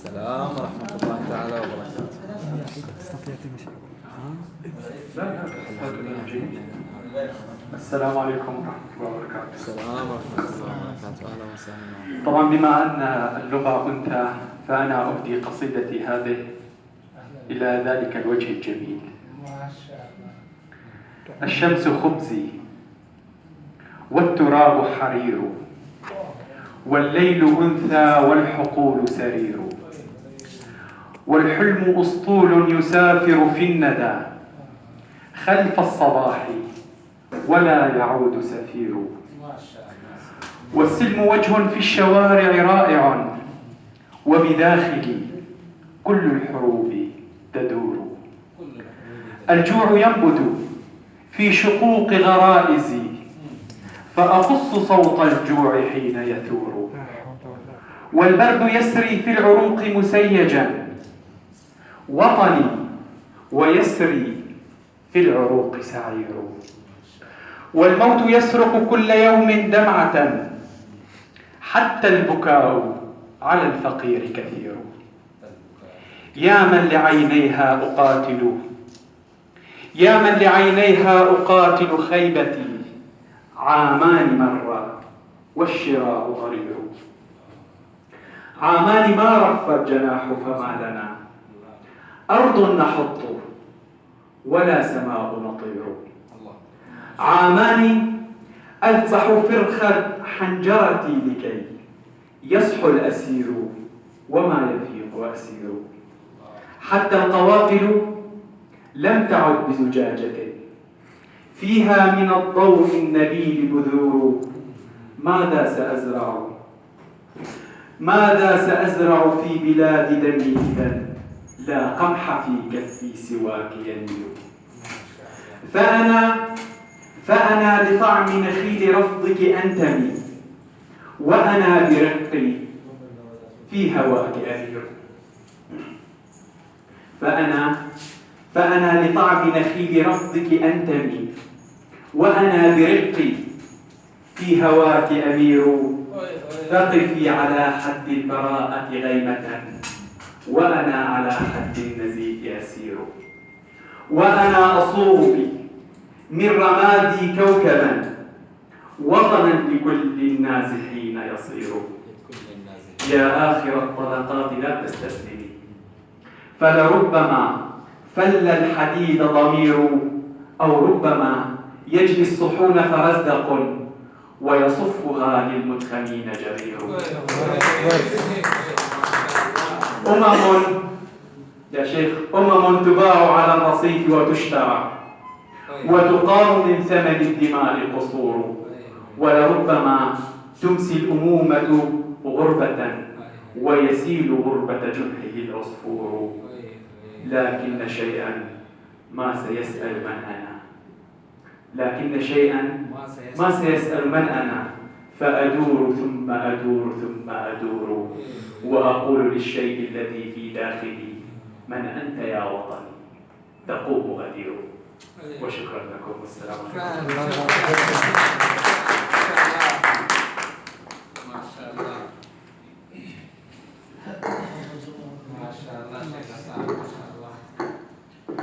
السلام ورحمة الله تعالى وبركاته. السلام عليكم ورحمة الله وبركاته. السلام ورحمة الله وبركاته. أهلا وسهلا. طبعا بما أن اللغة أنثى فأنا أهدي قصيدتي هذه إلى ذلك الوجه الجميل. الشمس خبزي والتراب حرير والليل أنثى والحقول سرير والحلم أسطول يسافر في الندى خلف الصباح ولا يعود سفير والسلم وجه في الشوارع رائع وبداخلي كل الحروب تدور الجوع ينبت في شقوق غرائزي فأقص صوت الجوع حين يثور والبرد يسري في العروق مسيجا وطني ويسري في العروق سعير والموت يسرق كل يوم دمعة حتى البكاء على الفقير كثير يا من لعينيها أقاتل يا من لعينيها أقاتل خيبتي عامان مر والشراء ضرير عامان ما رف الجناح فما لنا أرض نحط ولا سماء نطير عامان أذبح فرخ حنجرتي لكي يصحو الأسير وما يفيق أسير حتى القوافل لم تعد بزجاجة فيها من الضوء النبيل بذور ماذا سأزرع في بلاد دمي إذا لا قمح في كفي سواك ينمو فأنا لطعم نخيل رفضك أنتمي وأنا برقي في هواك أثير فأنا لطعم نخيل رفضك أنتمي وأنا برقي في هواك أمير فقفي على حد البراءة غيمة وأنا على حد النزيف أسير وأنا أصوغ من رمادي كوكبا وطنا لكل النازحين يصير يا آخر الطلقات لا تستسلمي فلربما فل الحديد ضمير أو ربما يجري الصحون فرزدق ويصفها للمتخمين جرير يا شيخ تباع على الرصيف وتشترى وتقام من ثمن الدماء قصور ولربما تمسي الأمومة غربة ويسيل غربة جنحه العصفور لكن شيئا ما سيسأل من أنا فأدور ثم أدور وأقول للشيء الذي في داخلي من أنت يا وطني تقوم غدير وشكرا لكم والسلام عليكم.